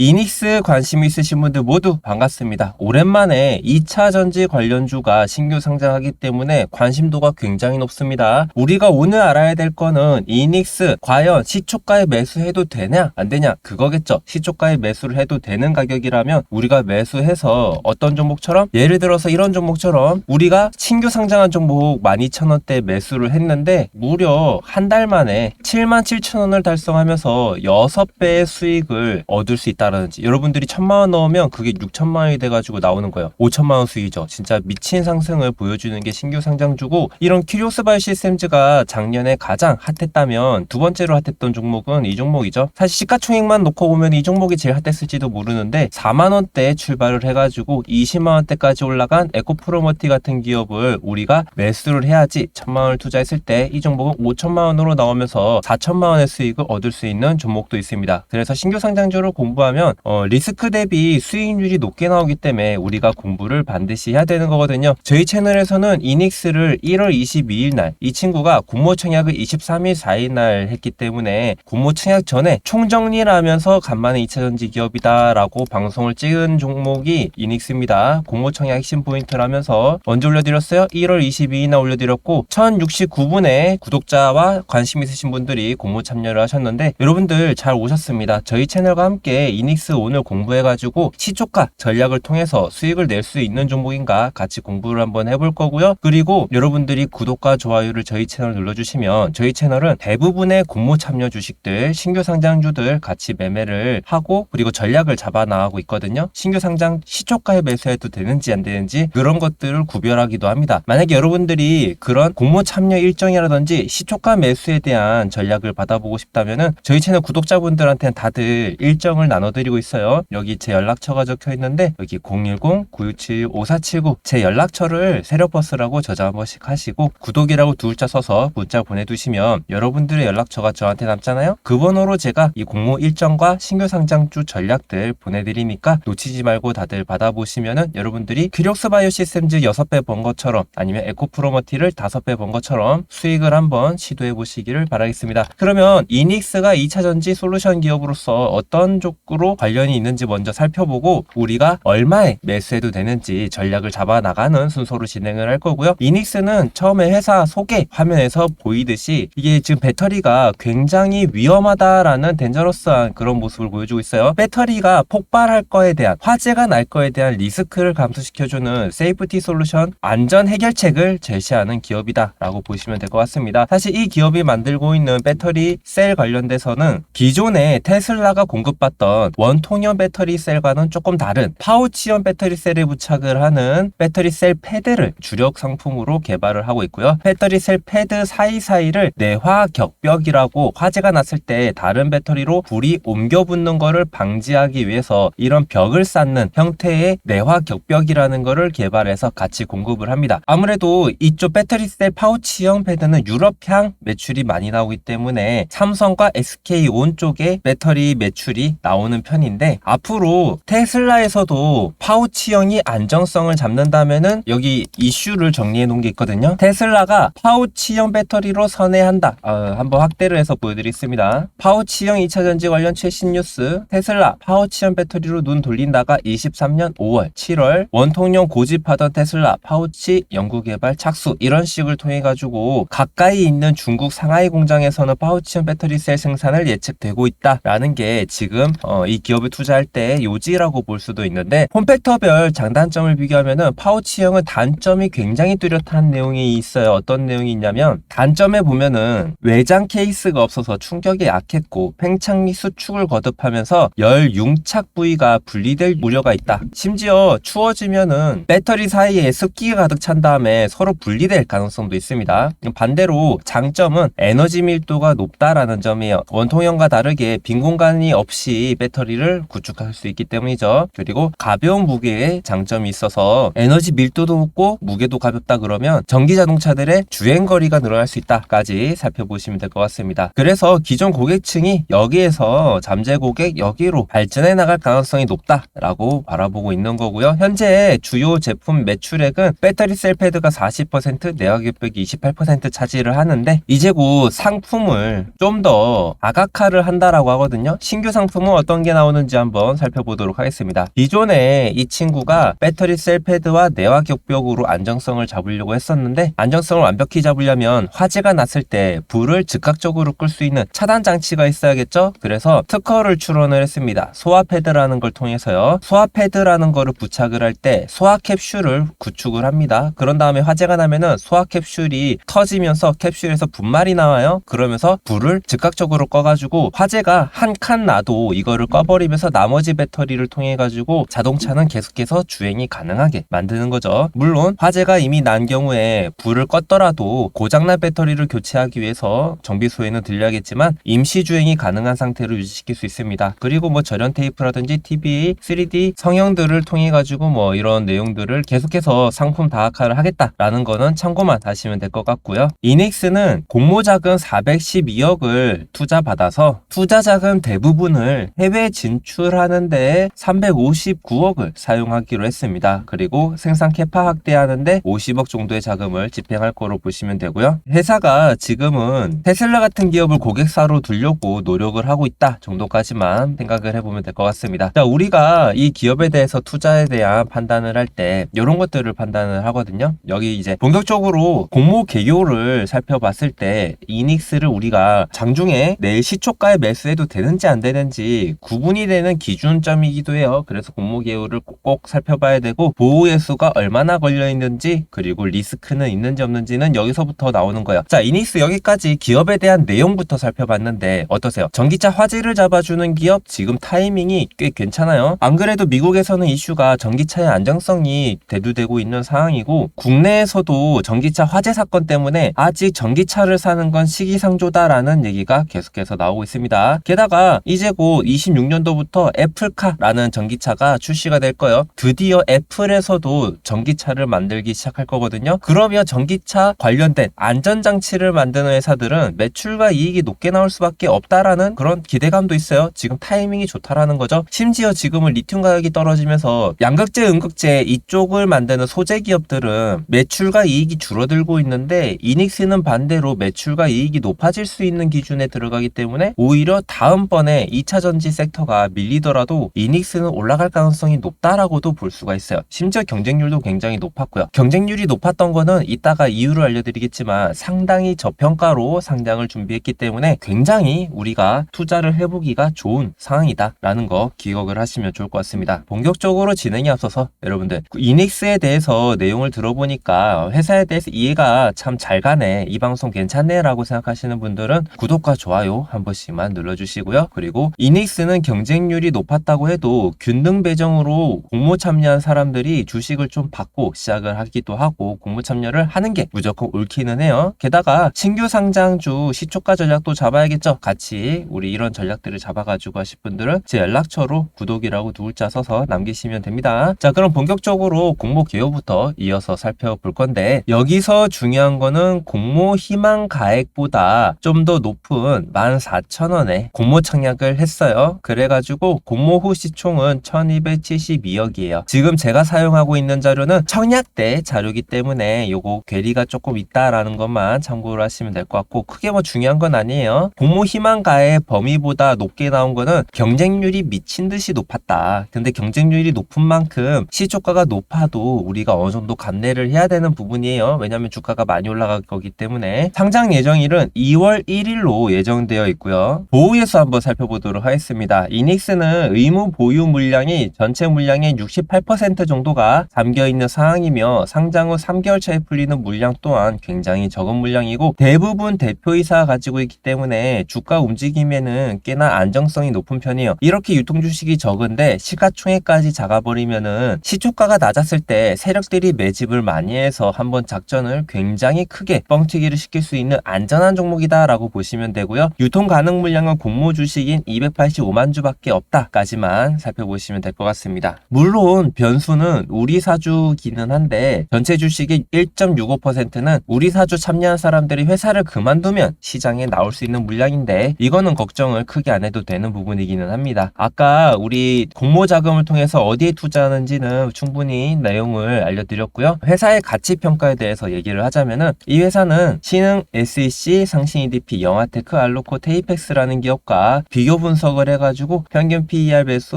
이닉스 관심 있으신 분들 모두 반갑습니다. 오랜만에 2차 전지 관련주가 신규 상장하기 때문에 관심도가 굉장히 높습니다. 우리가 오늘 알아야 될 거는 이닉스 과연 시초가에 매수해도 되냐 안 되냐 그거겠죠. 시초가에 매수를 해도 되는 가격이라면 우리가 매수해서 어떤 종목처럼, 예를 들어서 이런 종목처럼 우리가 신규 상장한 종목 12,000원대 매수를 했는데 무려 한 달 만에 77,000원을 달성하면서 6배의 수익을 얻을 수 있다라든지, 여러분들이 1,000만원 넣으면 그게 6,000만원이 돼가지고 나오는 거예요. 5,000만원 수익이죠. 진짜 미친 상승을 보여주는 게 신규 상장주고, 이런 키리오스 바이오 시스템즈가 작년에 가장 핫했다면 두 번째로 핫했던 종목은 이 종목이죠. 사실 시가총액만 놓고 보면 이 종목이 제일 핫했을지도 모르는데 4만원대 출발을 해가지고 20만원대까지 올라간 에코프로머티 같은 기업을 우리가 매수를 해야지 1,000만원을 투자했을 때 이 종목은 5,000만원으로 나오면서 4,000만원의 수익을 얻을 수 있는 종목도 있습니다. 그래서 신규 상장주를 공부하면 리스크 대비 수익률이 높게 나오기 때문에 우리가 공부를 반드시 해야 되는 거거든요. 저희 채널에서는 이닉스를 1월 22일 날, 이 친구가 공모 청약을 23일 4일 날 했기 때문에 공모 청약 전에 총정리를 하면서 간만에 2차전지 기업이다 라고 방송을 찍은 종목이 이닉스입니다. 공모 청약 핵심 포인트라면서 언제 올려드렸어요? 1월 22일 날 올려드렸고 1069분의 구독자와 관심 있으신 분들이 공모 참여를 하셨는데 여러분들 잘 오셨습니다. 저희 채널과 함께 이닉스 오늘 공부해가지고 시초가 전략을 통해서 수익을 낼 수 있는 종목인가 같이 공부를 한번 해볼 거고요. 그리고 여러분들이 구독과 좋아요를 저희 채널 눌러주시면 저희 채널은 대부분의 공모 참여 주식들, 신규 상장주들 같이 매매를 하고 그리고 전략을 잡아 나가고 있거든요. 신규 상장 시초가에 매수해도 되는지 안 되는지 그런 것들을 구별하기도 합니다. 만약에 여러분들이 그런 공모 참여 일정이라든지 시초가 매수에 대한 전략을 받아보고 싶다면은 저희 채널 구독자분들한테는 다들 일정을 나눠드리고 있어요. 여기 제 연락처가 적혀 있는데 여기 010-9671-5479 제 연락처를 세력버스라고 저장 한 번씩 하시고 구독이라고 두 글자 써서 문자 보내두시면 여러분들의 연락처가 저한테 남잖아요. 그 번호로 제가 이 공모 일정과 신규 상장주 전략들 보내드리니까 놓치지 말고 다들 받아보시면은 여러분들이 키리오스 바이오 시스템즈 6배 번 것처럼 아니면 에코프로머티를 5배 번 것처럼 수익을 한번 시도해 보시기를 바라겠습니다. 그러면 이닉스가 2차전지 솔루션 기업으로서 어떤 쪽으로 관련이 있는지 먼저 살펴보고 우리가 얼마에 매수해도 되는지 전략을 잡아 나가는 순서로 진행을 할 거고요. 이닉스는 처음에 회사 소개 화면에서 보이듯이 이게 지금 배터리가 굉장히 위험하다라는 덴저러스한 그런 모습을 보여주고 있어요. 배터리가 폭발할 거에 대한, 화재가 날 거에 대한 리스크를 감소시켜주는 세이프티 솔루션 안전 해결책을 제시하는 기업이다 라고 보시면 될 것 같습니다. 사실 이 기업이 만들고 있는 배터리 셀 관련돼서는 기존에 테슬라가 공급받던 원통형 배터리 셀과는 조금 다른 파우치형 배터리 셀에 부착을 하는 배터리 셀 패드를 주력 상품으로 개발을 하고 있고요. 배터리 셀 패드 사이사이를 내화 격벽이라고, 화재가 났을 때 다른 배터리로 불이 옮겨 붙는 거를 방지하기 위해서 이런 벽을 쌓는 형태의 내화 격벽이라는 거를 개발해서 같이 공급을 합니다. 아무래도 이쪽 배터리 셀 파우치형 패드는 유럽향 매출이 많이 나오기 때문에 삼성과 SK온 쪽에 배터리 매출이 나오는 편인데, 앞으로 테슬라에서도 파우치형이 안정성을 잡는다면은 여기 이슈를 정리해 놓은 게 있거든요. 테슬라가 파우치형 배터리로 선회한다. 한번 확대를 해서 보여드리겠습니다. 파우치형 2차전지 관련 최신 뉴스. 테슬라 파우치형 배터리로 눈 돌린다가 23년 5월 7월 원통형 고집하던 테슬라 파우치 연구개발 착수, 이런 식을 통해 가지고 가까이 있는 중국 상하이 공장에서는 파우치형 배터리 셀 생산을 예측되고 있다라는 게 지금 이 기업에 투자할 때 요지라고 볼 수도 있는데, 폼팩터별 장단점을 비교하면은 파우치형은 단점이 굉장히 뚜렷한 내용이 있어요. 어떤 내용이 있냐면, 단점에 보면은 외장 케이스가 없어서 충격에 약했고 팽창 및 수축을 거듭하면서 열 융착 부위가 분리될 우려가 있다. 심지어 추워지면은 배터리 사이에 습기가 가득 찬 다음에 서로 분리될 가능성도 있습니다. 반대로 장점은 에너지 밀도가 높다라는 점이에요. 원통형과 다르게 빈 공간이 없이 배터리를 구축할 수 있기 때문이죠. 그리고 가벼운 무게에 장점이 있어서 에너지 밀도도 높고 무게도 가볍다 그러면 전기 자동차들의 주행거리가 늘어날 수 있다까지 살펴보시면 될 것 같습니다. 그래서 기존 고객층이 여기에서 잠재 고객 여기로 발전해 나갈 가능성이 높다라고 바라보고 있는 거고요. 현재 주요 제품 매출액은 배터리 셀 패드가 40%, 내화 격벽이 28% 차지를 하는데 이제 곧 상품을 좀 더 다각화를 한다라고 하거든요. 신규 상품은 어떤 게 게 나오는지 한번 살펴보도록 하겠습니다. 기존에 이 친구가 배터리 셀 패드와 내화 격벽으로 안정성을 잡으려고 했었는데, 안정성을 완벽히 잡으려면 화재가 났을 때 불을 즉각적으로 끌 수 있는 차단 장치가 있어야겠죠. 그래서 특허를 출원을 했습니다. 소화 패드라는 걸 통해서요. 소화 패드라는 거를 부착을 할 때 소화 캡슐을 구축을 합니다. 그런 다음에 화재가 나면은 소화 캡슐이 터지면서 캡슐에서 분말이 나와요. 그러면서 불을 즉각적으로 꺼가지고 화재가 한 칸 나도 이거를 꺼버리면서 나머지 배터리를 통해 가지고 자동차는 계속해서 주행이 가능하게 만드는 거죠. 물론 화재가 이미 난 경우에 불을 껐더라도 고장난 배터리를 교체하기 위해서 정비소에는 들려야겠지만 임시 주행이 가능한 상태로 유지시킬 수 있습니다. 그리고 뭐 절연 테이프라든지 TBA, 3D 성형들을 통해 가지고 뭐 이런 내용들을 계속해서 상품 다각화를 하겠다라는 거는 참고만 하시면 될 것 같고요. 이닉스는 공모자금 412억을 투자받아서 투자 자금 대부분을 해외 진출하는데 359억을 사용하기로 했습니다. 그리고 생산 캐파 확대하는데 50억 정도의 자금을 집행할 거로 보시면 되고요. 회사가 지금은 테슬라 같은 기업을 고객사로 두려고 노력을 하고 있다 정도까지만 생각을 해보면 될 것 같습니다. 자, 우리가 이 기업에 대해서 투자에 대한 판단을 할 때 이런 것들을 판단을 하거든요. 여기 이제 본격적으로 공모 개요를 살펴봤을 때 이닉스를 우리가 장중에 내일 시초가에 매수해도 되는지 안 되는지 구분이 되는 기준점이기도 해요. 그래서 공모 개요를 꼭 살펴봐야 되고, 보호 예수가 얼마나 걸려 있는지 그리고 리스크는 있는지 없는지는 여기서부터 나오는 거예요. 자, 이닉스 여기까지 기업에 대한 내용부터 살펴봤는데 어떠세요? 전기차 화재를 잡아주는 기업, 지금 타이밍이 꽤 괜찮아요. 안 그래도 미국에서는 이슈가 전기차의 안정성이 대두되고 있는 상황이고, 국내에서도 전기차 화재 사건 때문에 아직 전기차를 사는 건 시기상조다라는 얘기가 계속해서 나오고 있습니다. 게다가 이제 곧 26년도부터 애플카라는 전기차가 출시가 될 거예요. 드디어 애플에서도 전기차를 만들기 시작할 거거든요. 그러면 전기차 관련된 안전장치를 만드는 회사들은 매출과 이익이 높게 나올 수밖에 없다라는 그런 기대감도 있어요. 지금 타이밍이 좋다라는 거죠. 심지어 지금은 리튬 가격이 떨어지면서 양극재, 음극재 이쪽을 만드는 소재 기업들은 매출과 이익이 줄어들고 있는데, 이닉스는 반대로 매출과 이익이 높아질 수 있는 기준에 들어가기 때문에 오히려 다음번에 2차 전지 섹터가 밀리더라도 이닉스는 올라갈 가능성이 높다라고도 볼 수가 있어요. 심지어 경쟁률도 굉장히 높았고요. 경쟁률이 높았던 거는 이따가 이유를 알려드리겠지만 상당히 저평가로 상장을 준비했기 때문에 굉장히 우리가 투자를 해보기가 좋은 상황이다라는 거 기억을 하시면 좋을 것 같습니다. 본격적으로 진행에 앞서서 여러분들 이닉스에 대해서 내용을 들어보니까 회사에 대해서 이해가 참 잘 가네, 이 방송 괜찮네 라고 생각하시는 분들은 구독과 좋아요 한 번씩만 눌러주시고요. 그리고 이닉스는 경쟁률이 높았다고 해도 균등 배정으로 공모 참여한 사람들이 주식을 좀 받고 시작을 하기도 하고 공모 참여를 하는 게 무조건 옳기는 해요. 게다가 신규 상장주 시초가 전략도 잡아야겠죠. 같이 우리 이런 전략들을 잡아가지고 하실 분들은 제 연락처로 구독이라고 두 글자 써서 남기시면 됩니다. 자, 그럼 본격적으로 공모 개요부터 이어서 살펴볼 건데, 여기서 중요한 거는 공모 희망 가액보다 좀 더 높은 14,000원에 공모 청약을 했어요. 그래가지고 공모 후 시총은 1272억이에요. 지금 제가 사용하고 있는 자료는 청약 때 자료이기 때문에 요거 괴리가 조금 있다라는 것만 참고를 하시면 될 것 같고, 크게 뭐 중요한 건 아니에요. 공모 희망가의 범위보다 높게 나온 거는 경쟁률이 미친 듯이 높았다. 근데 경쟁률이 높은 만큼 시초가가 높아도 우리가 어느 정도 감내를 해야 되는 부분이에요. 왜냐하면 주가가 많이 올라갈 거기 때문에. 상장 예정일은 2월 1일로 예정되어 있고요. 보유예수 한번 살펴보도록 하겠습니다. 이닉스는 의무 보유 물량이 전체 물량의 68% 정도가 담겨있는 상황이며, 상장 후 3개월 차에 풀리는 물량 또한 굉장히 적은 물량이고, 대부분 대표이사가 가지고 있기 때문에 주가 움직임에는 꽤나 안정성이 높은 편이에요. 이렇게 유통 주식이 적은데 시가총액까지 작아버리면은 시초가가 낮았을 때 세력들이 매집을 많이 해서 한번 작전을 굉장히 크게 뻥튀기를 시킬 수 있는 안전한 종목이다 라고 보시면 되고요. 유통 가능 물량은 공모 주식인 285만 주밖에 없다까지만 살펴보시면 될 것 같습니다. 물론 변수는 우리 사주기는 한데, 전체 주식의 1.65%는 우리 사주 참여한 사람들이 회사를 그만두면 시장에 나올 수 있는 물량인데, 이거는 걱정을 크게 안 해도 되는 부분이기는 합니다. 아까 우리 공모 자금을 통해서 어디에 투자하는지는 충분히 내용을 알려드렸고요. 회사의 가치 평가에 대해서 얘기를 하자면은, 이 회사는 신흥 SEC, 상신 EDP, 영화테크, 알로코, 테이펙스라는 기업과 비교 분석을 해가지고 올라가지고 평균 PER 배수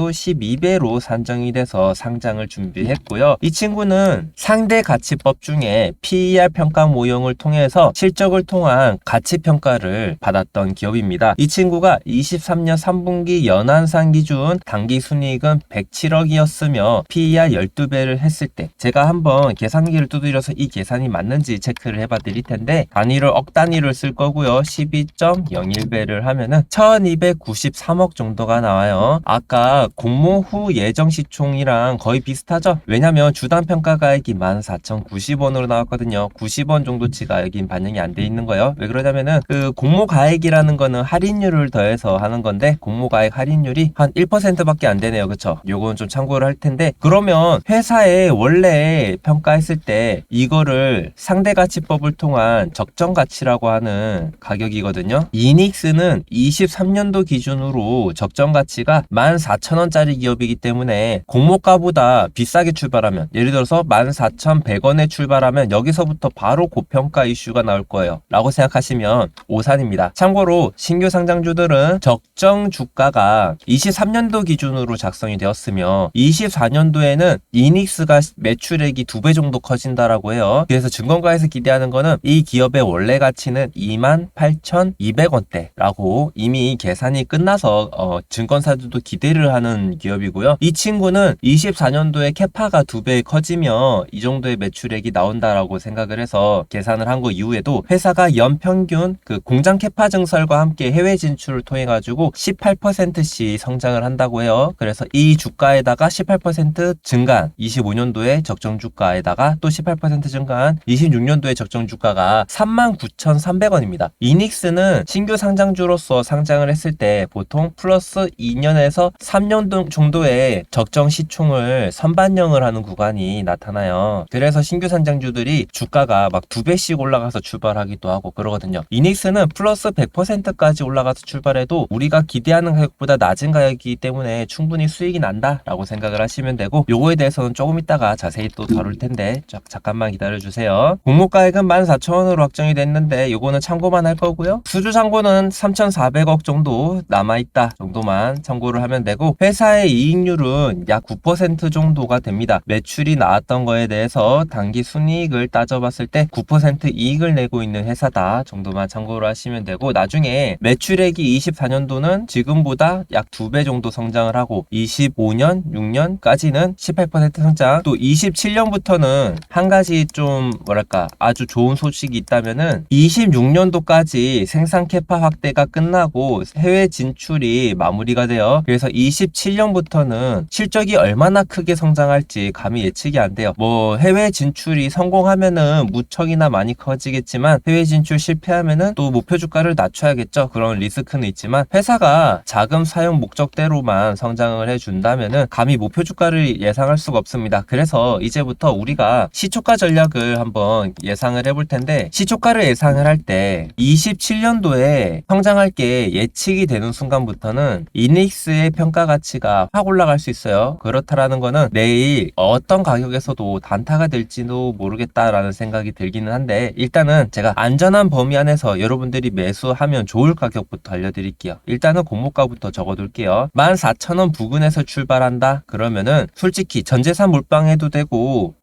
12배로 산정이 돼서 상장을 준비했고요. 이 친구는 상대 가치법 중에 PER 평가 모형을 통해서 실적을 통한 가치 평가를 받았던 기업입니다. 이 친구가 23년 3분기 연한상 기준 당기 순이익은 107억이었으며 PER 12배를 했을 때 제가 한번 계산기를 두드려서 이 계산이 맞는지 체크를 해봐 드릴 텐데 단위를 억 단위를 쓸 거고요. 12.01배를 하면은 1293억 정도가 나와요. 아까 공모 후 예정 시총이랑 거의 비슷하죠? 왜냐면 주당 평가 가액이 14,090원으로 나왔거든요. 90원 정도치가 여긴 반영이 안 돼 있는 거예요. 왜 그러냐면은 그 공모 가액이라는 거는 할인율을 더해서 하는 건데 공모 가액 할인율이 한 1%밖에 안 되네요. 그쵸? 요건 좀 참고를 할 텐데 그러면 회사에 원래 평가했을 때 이거를 상대가치법을 통한 적정가치라고 하는 가격이거든요. 이닉스는 23년도 기준으로 적정가치가 14,000원짜리 기업이기 때문에 공모가보다 비싸게 출발하면 예를 들어서 14,100원에 출발하면 여기서부터 바로 고평가 이슈가 나올 거예요 라고 생각하시면 오산입니다. 참고로 신규 상장주들은 적정 주가가 23년도 기준으로 작성이 되었으며 24년도에는 이닉스가 매출액이 2배 정도 커진다라고 해요. 그래서 증권가에서 기대하는 거는 이 기업의 원래 가치는 28,200원대라고 이미 계산이 끝나서 증권사들도 기대를 하는 기업이고요. 이 친구는 24년도에 캐파가 2배 커지며 이 정도의 매출액이 나온다라고 생각을 해서 계산을 한 거 이후에도 회사가 연평균 그 공장 캐파 증설과 함께 해외 진출을 통해 가지고 18%씩 성장을 한다고 해요. 그래서 이 주가에다가 18% 증가한 25년도에 적정 주가에다가 또 18% 증가한 26년도에 적정 주가가 39,300원입니다. 이닉스는 신규 상장주로서 상장을 했을 때 보통 플러스 2년에서 3년 정도의 적정 시총을 선반영을 하는 구간이 나타나요. 그래서 신규 상장주들이 주가가 막 2배씩 올라가서 출발하기도 하고 그러거든요. 이닉스는 플러스 100%까지 올라가서 출발해도 우리가 기대하는 가격보다 낮은 가격이기 때문에 충분히 수익이 난다라고 생각을 하시면 되고 요거에 대해서는 조금 이따가 자세히 또 다룰 텐데 잠깐만 기다려주세요. 공모가액은 14,000원으로 확정이 됐는데 요거는 참고만 할 거고요. 수주잔고는 3,400억 정도 남아있다 정도만 참고를 하면 되고 회사의 이익률은 약 9% 정도가 됩니다. 매출이 나왔던 거에 대해서 당기 순이익을 따져봤을 때 9% 이익을 내고 있는 회사다 정도만 참고를 하시면 되고 나중에 매출액이 24년도는 지금보다 약 2배 정도 성장을 하고 25년, 6년까지는 18% 성장 또 27년부터는 한 가지 좀 뭐랄까 아주 좋은 소식이 있다면은 26년도까지 생산 캐파 확대가 끝나고 해외 진출이 마무리가 돼요. 그래서 27년부터는 실적이 얼마나 크게 성장할지 감히 예측이 안 돼요. 뭐 해외 진출이 성공하면은 무척이나 많이 커지겠지만 해외 진출 실패하면은 또 목표 주가를 낮춰야겠죠. 그런 리스크는 있지만 회사가 자금 사용 목적대로만 성장을 해준다면은 감히 목표 주가를 예상할 수가 없습니다. 그래서 이제부터 우리가 시초가 전략을 한번 예상을 해볼 텐데 시초가를 예상을 할 때 27년도에 성장할 게 예측이 되는 순간부터는 이닉스의 평가 가치가 확 올라갈 수 있어요. 그렇다라는 거는 내일 어떤 가격에서도 단타가 될지도 모르겠다라는 생각이 들기는 한데 일단은 제가 안전한 범위 안에서 여러분들이 매수하면 좋을 가격부터 알려드릴게요. 일단은 공모가부터 적어둘게요. 14,000원 부근에서 출발한다 그러면은 솔직히 전재산 몰빵해도 되고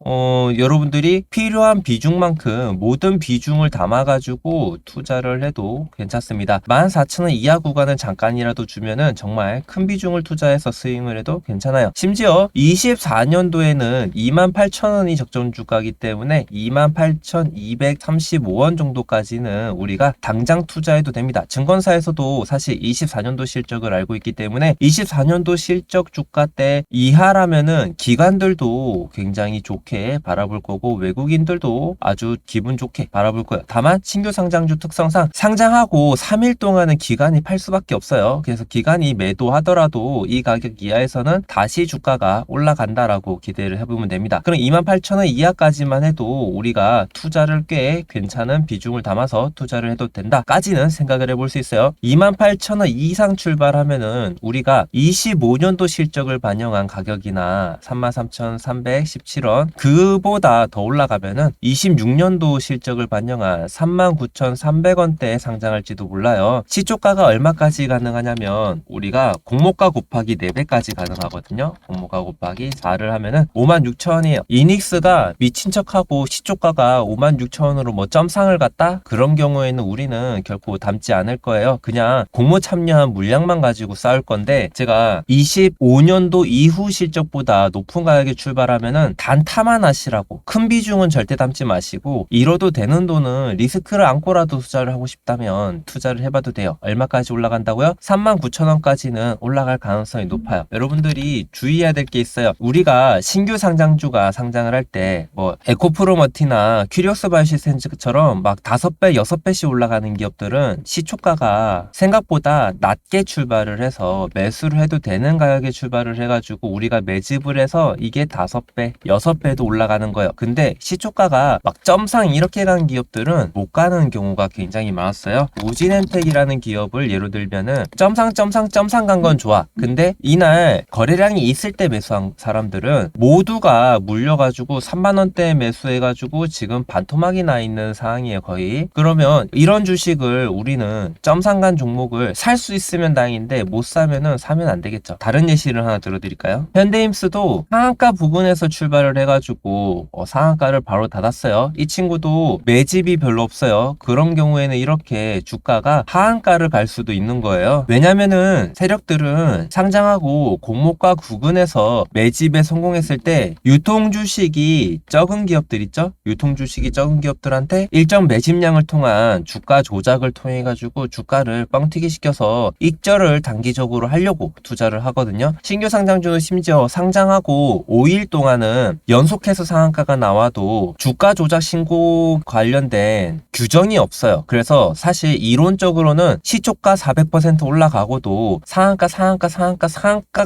여러분들이 필요한 비중만큼 모든 비중을 담아가지고 투자를 해도 괜찮습니다. 14,000원 이하 구간은 잠깐이라도 주면은 정말 큰 비중을 투자해서 스윙을 해도 괜찮아요. 심지어 24년도에는 28,000원이 적정 주가이기 때문에 28,235원 정도까지는 우리가 당장 투자해도 됩니다. 증권사에서도 사실 24년도 실적을 알고 있기 때문에 24년도 실적 주가 때 이하라면은 기관들도 굉장히 좋게 바라볼 거고 외국인들도 아주 기분 좋게 바라볼 거예요. 다만 신규 상장주 특성상 상장하고 3일 동안은 기관이 팔 수밖에 없어요. 그래서 기관이 매도하더라도 이 가격 이하에서는 다시 주가가 올라간다라고 기대를 해보면 됩니다. 그럼 28,000원 이하까지만 해도 우리가 투자를 꽤 괜찮은 비중을 담아서 투자를 해도 된다까지는 생각을 해볼 수 있어요. 28,000원 이상 출발하면은 우리가 25년도 실적을 반영한 가격이나 33,317원 그보다 더 올라가면은 26년도 실적을 반영한 39,300원대에 상장할지도 몰라요. 시초가가 얼마까지 가능하냐면 하면 우리가 공모가 곱하기 4배까지 가능하거든요. 공모가 곱하기 4를 하면은 56,000원이에요. 이닉스가 미친 척하고 시초가가 56,000원으로 뭐 점상을 갔다? 그런 경우에는 우리는 결코 담지 않을 거예요. 그냥 공모 참여한 물량만 가지고 싸울 건데, 제가 25년도 이후 실적보다 높은 가격에 출발하면은 단타만 하시라고, 큰 비중은 절대 담지 마시고 잃어도 되는 돈은 리스크를 안고라도 투자를 하고 싶다면 투자를 해봐도 돼요. 얼마까지 올라간다고요? 39,000원까지는 올라갈 가능성이 높아요. 여러분들이 주의해야 될 게 있어요. 우리가 신규 상장주가 상장을 할 때 뭐 에코프로머티나 큐리오스 바이오시스템처럼 막 5배, 6배씩 올라가는 기업들은 시초가가 생각보다 낮게 출발을 해서 매수를 해도 되는 가격에 출발을 해가지고 우리가 매집을 해서 이게 5배, 6배도 올라가는 거예요. 근데 시초가가 막 점상 이렇게 가는 기업들은 못 가는 경우가 굉장히 많았어요. 우진엔텍이라는 기업을 예로 들면은 점상 간 건 좋아. 근데 이날 거래량이 있을 때 매수한 사람들은 모두가 물려가지고 3만원대에 매수해가지고 지금 반토막이 나 있는 상황이에요, 거의. 그러면 이런 주식을 우리는 점상 간 종목을 살 수 있으면 다행인데 못 사면은 사면 안 되겠죠. 다른 예시를 하나 들어드릴까요? 현대임스도 상한가 부근에서 출발을 해가지고 상한가를 바로 닫았어요. 이 친구도 매집이 별로 없어요. 그런 경우에는 이렇게 주가가 하한가를 갈 수도 있는 거예요. 왜냐면은 세력들은 상장하고 공모가 구근에서 매집에 성공했을 때 유통주식이 적은 기업들 있죠? 유통주식이 적은 기업들한테 일정 매집량을 통한 주가 조작을 통해 가지고 주가를 뻥튀기 시켜서 익절을 단기적으로 하려고 투자를 하거든요. 신규 상장주는 심지어 상장하고 5일 동안은 연속해서 상한가가 나와도 주가 조작 신고 관련된 규정이 없어요. 그래서 사실 이론적으로는 시초가 400% 올라가고도 상한가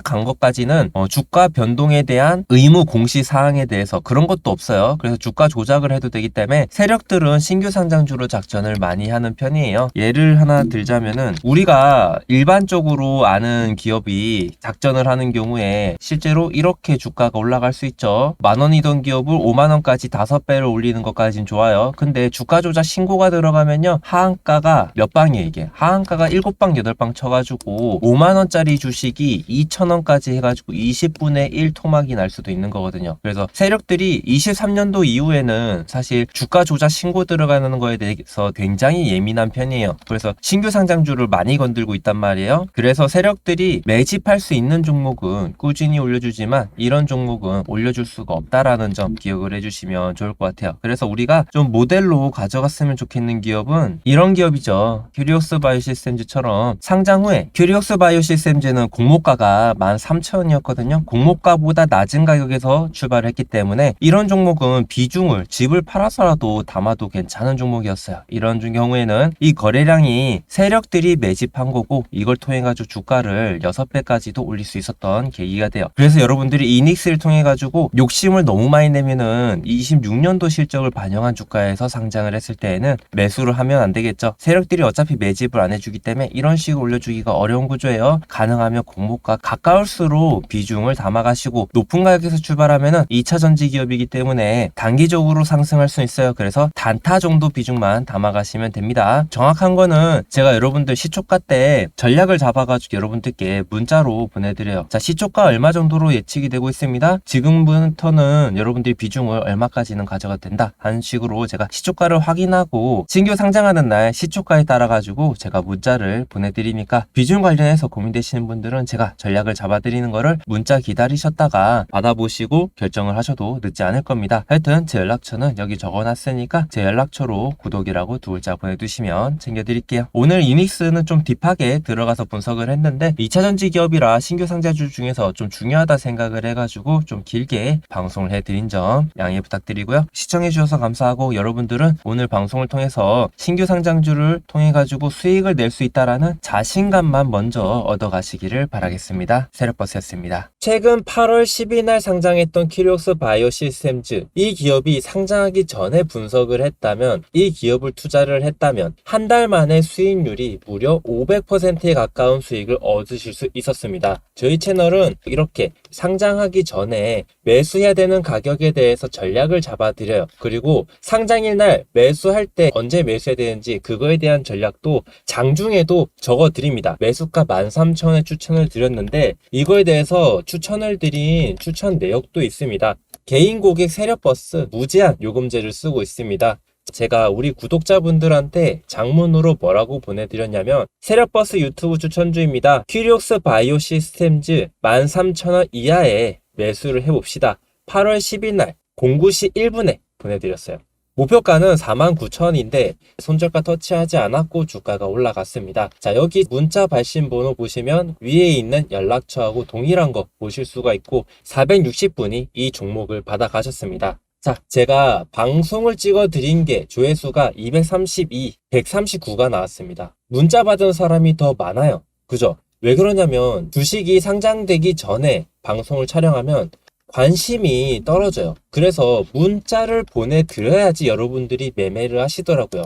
간 것까지는 주가 변동에 대한 의무 공시 사항에 대해서 그런 것도 없어요. 그래서 주가 조작을 해도 되기 때문에 세력들은 신규 상장주로 작전을 많이 하는 편이에요. 예를 하나 들자면은 우리가 일반적으로 아는 기업이 작전을 하는 경우에 실제로 이렇게 주가가 올라갈 수 있죠. 만원이던 기업을 5만원까지 5배를 올리는 것까진 좋아요. 근데 주가 조작 신고가 들어가면요, 하한가가 몇 방이에요. 이게 하한가가 7방 8방 쳐가지고 5만원짜리 주식이 2,000원까지 해가지고 20분의 1 토막이 날 수도 있는 거거든요. 그래서 세력들이 23년도 이후에는 사실 주가 조작 신고 들어가는 거에 대해서 굉장히 예민한 편이에요. 그래서 신규 상장주를 많이 건들고 있단 말이에요. 그래서 세력들이 매집할 수 있는 종목은 꾸준히 올려주지만 이런 종목은 올려줄 수가 없다라는 점 기억을 해주시면 좋을 것 같아요. 그래서 우리가 좀 모델로 가져갔으면 좋겠는 기업은 이런 기업이죠. 큐리오스 바이오시스템즈처럼 상장 후에, 큐리오스 바이오시스템즈는 공모가가 13,000원이었거든요. 공모가보다 낮은 가격에서 출발을 했기 때문에 이런 종목은 비중을 집을 팔아서라도 담아도 괜찮은 종목이었어요. 이런 경우에는 이 거래량이 세력들이 매집한 거고 이걸 통해 가지고 주가를 6배까지도 올릴 수 있었던 계기가 돼요. 그래서 여러분들이 이닉스를 통해 가지고 욕심을 너무 많이 내면은 26년도 실적을 반영한 주가에서 상장을 했을 때에는 매수를 하면 안 되겠죠. 세력들이 어차피 매집을 안 해주기 때문에 이런 식으로 올려주기가 어려운 구조예요. 가능하면 공모가 가까울수록 비중을 담아가시고 높은 가격에서 출발하면은 2차 전지 기업이기 때문에 단기적으로 상승할 수 있어요. 그래서 단타 정도 비중만 담아가시면 됩니다. 정확한 거는 제가 여러분들 시초가 때 전략을 잡아가지고 여러분들께 문자로 보내드려요. 자, 시초가 얼마 정도로 예측이 되고 있습니다. 지금부터는 여러분들이 비중을 얼마까지는 가져가도 된다 하는 식으로 제가 시초가를 확인하고 신규 상장하는 날 시초가에 따라 가지고 제가 문자를 보내드리니까 비중 관련해서 고민되시는 분들은 제가 전략을 잡아드리는 거를 문자 기다리셨다가 받아보시고 결정을 하셔도 늦지 않을 겁니다. 하여튼 제 연락처는 여기 적어놨으니까 제 연락처로 구독이라고 2글자 보내두시면 챙겨드릴게요. 오늘 이닉스는 좀 딥하게 들어가서 분석을 했는데 2차전지 기업이라 신규 상장주 중에서 좀 중요하다 생각을 해가지고 좀 길게 방송을 해드린 점 양해 부탁드리고요. 시청해주셔서 감사하고 여러분들은 오늘 방송을 통해서 신규 상장주를 통해가지고 수익을 낼 수 있다라는 자신감만 먼저 얻어가시기를 바라겠습니다. 세력버스였습니다. 최근 8월 10일 날 상장했던 큐리오스 바이오시스템즈, 이 기업이 상장하기 전에 분석을 했다면, 이 기업을 투자를 했다면 한 달 만에 수익률이 무려 500%에 가까운 수익을 얻으실 수 있었습니다. 저희 채널은 이렇게 상장하기 전에 매수해야 되는 가격에 대해서 전략을 잡아드려요. 그리고 상장일 날 매수할 때 언제 매수해야 되는지 그거에 대한 전략도 장중에도 적어드립니다. 매수 매수가 13,000원에 추천을 드렸는데 이거에 대해서 추천을 드린 추천 내역도 있습니다. 개인 고객 세력버스 무제한 요금제를 쓰고 있습니다. 제가 우리 구독자분들한테 장문으로 뭐라고 보내드렸냐면 세력버스 유튜브 추천주입니다. 퀴리옥스 바이오 시스템즈 13,000원 이하에 매수를 해봅시다. 8월 10일 날 09시 1분에 보내드렸어요. 목표가는 49,000원인데 손절가 터치하지 않았고 주가가 올라갔습니다. 자, 여기 문자 발신 번호 보시면 위에 있는 연락처하고 동일한 거 보실 수가 있고 460분이 이 종목을 받아 가셨습니다. 자, 제가 방송을 찍어 드린 게 조회수가 232, 139가 나왔습니다. 문자 받은 사람이 더 많아요. 그죠? 왜 그러냐면 주식이 상장되기 전에 방송을 촬영하면 관심이 떨어져요. 그래서 문자를 보내드려야지 여러분들이 매매를 하시더라고요.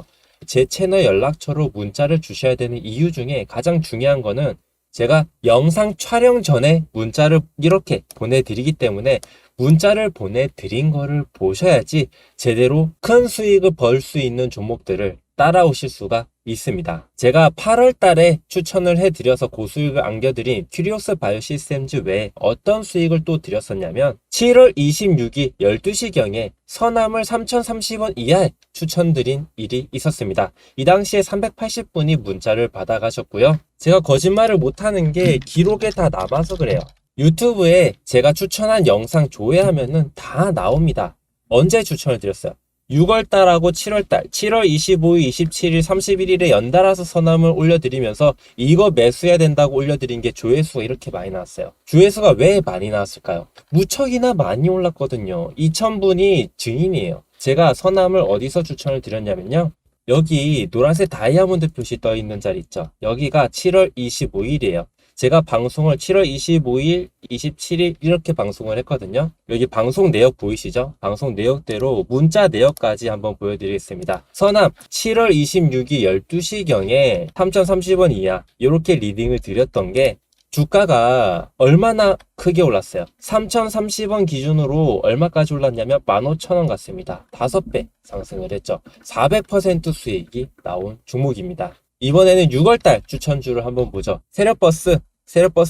제 채널 연락처로 문자를 주셔야 되는 이유 중에 가장 중요한 거는 제가 영상 촬영 전에 문자를 이렇게 보내드리기 때문에 문자를 보내드린 거를 보셔야지 제대로 큰 수익을 벌 수 있는 종목들을 따라오실 수가 있습니다. 제가 8월 달에 추천을 해드려서 고수익을 안겨드린 퀴리오스 바이오 시스템즈 외에 어떤 수익을 또 드렸었냐면 7월 26일 12시경에 선암을 3,030원 이하에 추천드린 일이 있었습니다. 이 당시에 380분이 문자를 받아가셨고요. 제가 거짓말을 못하는 게 기록에 다 남아서 그래요. 유튜브에 제가 추천한 영상 조회하면은 다 나옵니다. 언제 추천을 드렸어요? 6월달하고 7월달, 7월 25일, 27일, 31일에 연달아서 선암을 올려드리면서 이거 매수해야 된다고 올려드린 게 조회수가 이렇게 많이 나왔어요. 조회수가 왜 많이 나왔을까요? 무척이나 많이 올랐거든요. 2,000분이 증인이에요. 제가 선암을 어디서 추천을 드렸냐면요. 여기 노란색 다이아몬드 표시 떠 있는 자리 있죠. 여기가 7월 25일이에요. 제가 방송을 7월 25일, 27일 이렇게 방송을 했거든요. 여기 방송 내역 보이시죠? 방송 내역대로 문자 내역까지 한번 보여드리겠습니다. 선암 7월 26일 12시경에 3,030원 이하 이렇게 리딩을 드렸던 게 주가가 얼마나 크게 올랐어요. 3,030원 기준으로 얼마까지 올랐냐면 15,000원 같습니다. 5배 상승을 했죠. 400% 수익이 나온 종목입니다. 이번에는 6월달 추천주를 한번 보죠. 세력버스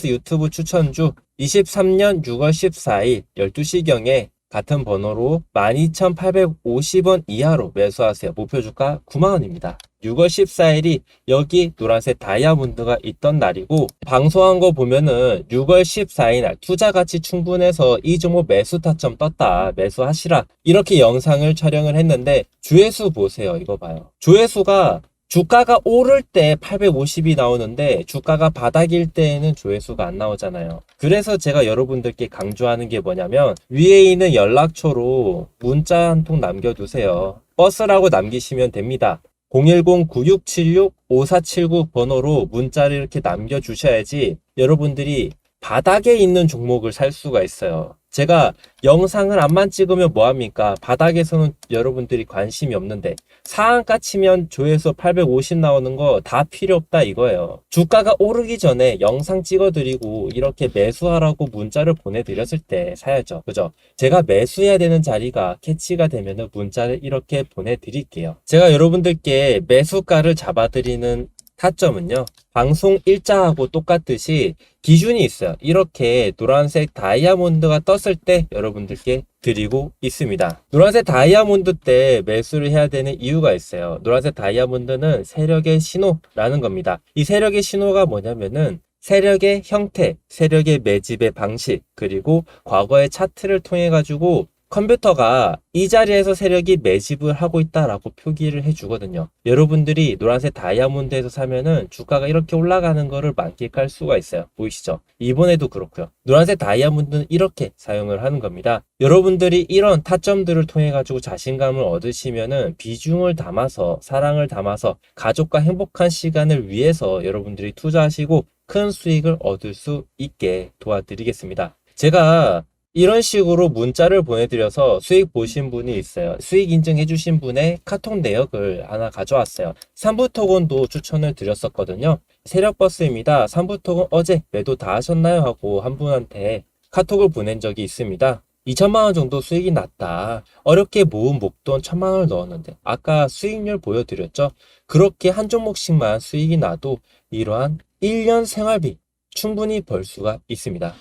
유튜브 추천주 23년 6월 14일 12시경에 같은 번호로 12,850원 이하로 매수하세요. 목표주가 9만원입니다. 6월 14일이 여기 노란색 다이아몬드가 있던 날이고 방송한 거 보면은 6월 14일 날 투자 가치 충분해서 이 종목 매수 타점 떴다. 매수하시라. 이렇게 영상을 촬영을 했는데 조회수 보세요. 이거 봐요. 조회수가 주가가 오를 때 850이 나오는데 주가가 바닥일 때에는 조회수가 안 나오잖아요. 그래서 제가 여러분들께 강조하는 게 뭐냐면 위에 있는 연락처로 문자 한 통 남겨두세요. 버스라고 남기시면 됩니다. 010-9676-5479 번호로 문자를 이렇게 남겨주셔야지 여러분들이 바닥에 있는 종목을 살 수가 있어요. 제가 영상을 앞만 찍으면 뭐합니까? 바닥에서는 여러분들이 관심이 없는데 상한가 치면 조회수 850 나오는 거 다 필요 없다 이거예요. 주가가 오르기 전에 영상 찍어드리고 이렇게 매수하라고 문자를 보내드렸을 때 사야죠. 그죠? 제가 매수해야 되는 자리가 캐치가 되면 문자를 이렇게 보내드릴게요. 제가 여러분들께 매수가를 잡아드리는 타점은요. 방송 일자하고 똑같듯이 기준이 있어요. 이렇게 노란색 다이아몬드가 떴을 때 여러분들께 드리고 있습니다. 노란색 다이아몬드 때 매수를 해야 되는 이유가 있어요. 노란색 다이아몬드는 세력의 신호라는 겁니다. 이 세력의 신호가 뭐냐면은 세력의 형태, 세력의 매집의 방식, 그리고 과거의 차트를 통해 가지고 컴퓨터가 이 자리에서 세력이 매집을 하고 있다라고 표기를 해주거든요. 여러분들이 노란색 다이아몬드에서 사면은 주가가 이렇게 올라가는 거를 만끽할 수가 있어요. 보이시죠? 이번에도 그렇고요. 노란색 다이아몬드는 이렇게 사용을 하는 겁니다. 여러분들이 이런 타점들을 통해 가지고 자신감을 얻으시면은 비중을 담아서 사랑을 담아서 가족과 행복한 시간을 위해서 여러분들이 투자하시고 큰 수익을 얻을 수 있게 도와드리겠습니다. 제가 이런 식으로 문자를 보내드려서 수익 보신 분이 있어요. 수익 인증해 주신 분의 카톡 내역을 하나 가져왔어요. 삼부토건도 추천을 드렸었거든요. 세력버스입니다. 삼부토건 어제 매도 다 하셨나요? 하고 한 분한테 카톡을 보낸 적이 있습니다. 2천만원 정도 수익이 났다. 어렵게 모은 목돈 1,000만원을 넣었는데 아까 수익률 보여드렸죠? 그렇게 한 종목씩만 수익이 나도 이러한 1년 생활비 충분히 벌 수가 있습니다.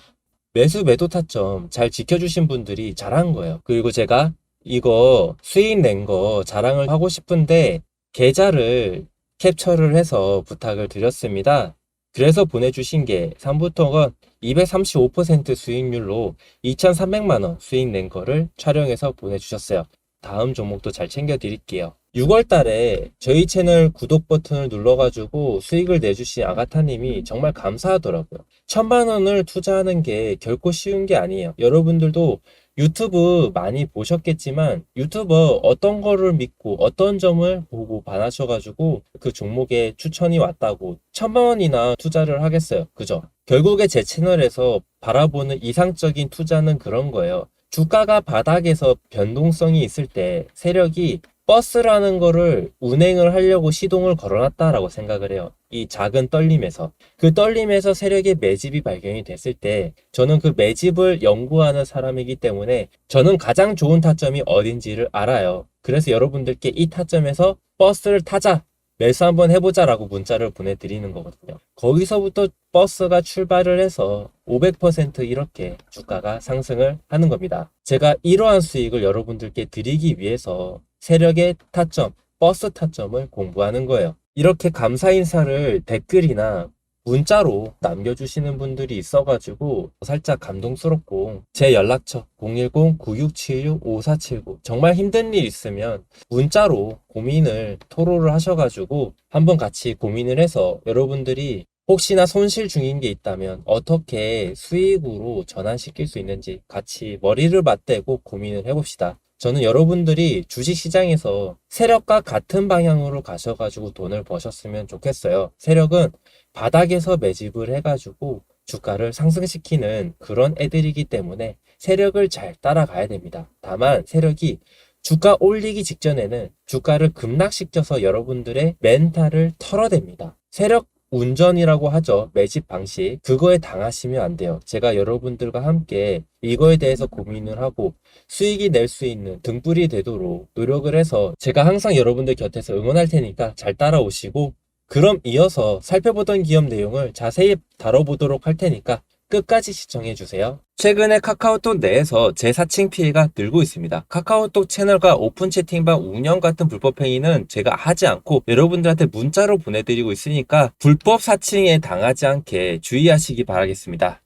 매수 매도 타점 잘 지켜주신 분들이 잘한 거예요. 그리고 제가 이거 수익 낸 거 자랑을 하고 싶은데 계좌를 캡처를 해서 부탁을 드렸습니다. 그래서 보내주신 게 삼부통은 235% 수익률로 2,300만원 수익 낸 거를 촬영해서 보내주셨어요. 다음 종목도 잘 챙겨 드릴게요. 6월 달에 저희 채널 구독 버튼을 눌러가지고 수익을 내주신 아가타님이 정말 감사하더라고요. 1,000만원을 투자하는 게 결코 쉬운 게 아니에요. 여러분들도 유튜브 많이 보셨겠지만 유튜버 어떤 거를 믿고 어떤 점을 보고 반하셔가지고 그 종목에 추천이 왔다고 1,000만원이나 투자를 하겠어요. 그죠? 결국에 제 채널에서 바라보는 이상적인 투자는 그런 거예요. 주가가 바닥에서 변동성이 있을 때 세력이 버스라는 거를 운행을 하려고 시동을 걸어놨다라고 생각을 해요. 이 작은 떨림에서. 그 떨림에서 세력의 매집이 발견이 됐을 때 저는 그 매집을 연구하는 사람이기 때문에 저는 가장 좋은 타점이 어딘지를 알아요. 그래서 여러분들께 이 타점에서 버스를 타자! 매수 한번 해보자 라고 문자를 보내드리는 거거든요. 거기서부터 버스가 출발을 해서 500% 이렇게 주가가 상승을 하는 겁니다. 제가 이러한 수익을 여러분들께 드리기 위해서 세력의 타점, 버스 타점을 공부하는 거예요. 이렇게 감사 인사를 댓글이나 문자로 남겨주시는 분들이 있어가지고 살짝 감동스럽고 제 연락처 010-9676-5479 정말 힘든 일 있으면 문자로 고민을 토로를 하셔가지고 한번 같이 고민을 해서 여러분들이 혹시나 손실 중인 게 있다면 어떻게 수익으로 전환시킬 수 있는지 같이 머리를 맞대고 고민을 해봅시다. 저는 여러분들이 주식시장에서 세력과 같은 방향으로 가셔가지고 돈을 버셨으면 좋겠어요. 세력은 바닥에서 매집을 해가지고 주가를 상승시키는 그런 애들이기 때문에 세력을 잘 따라가야 됩니다. 다만 세력이 주가 올리기 직전에는 주가를 급락시켜서 여러분들의 멘탈을 털어댑니다. 세력 운전이라고 하죠. 매집 방식. 그거에 당하시면 안 돼요. 제가 여러분들과 함께 이거에 대해서 고민을 하고 수익이 낼 수 있는 등불이 되도록 노력을 해서 제가 항상 여러분들 곁에서 응원할 테니까 잘 따라오시고 그럼 이어서 살펴보던 기업 내용을 자세히 다뤄보도록 할 테니까 끝까지 시청해주세요. 최근에 카카오톡 내에서 재사칭 피해가 늘고 있습니다. 카카오톡 채널과 오픈 채팅방 운영 같은 불법 행위는 제가 하지 않고 여러분들한테 문자로 보내드리고 있으니까 불법 사칭에 당하지 않게 주의하시기 바라겠습니다.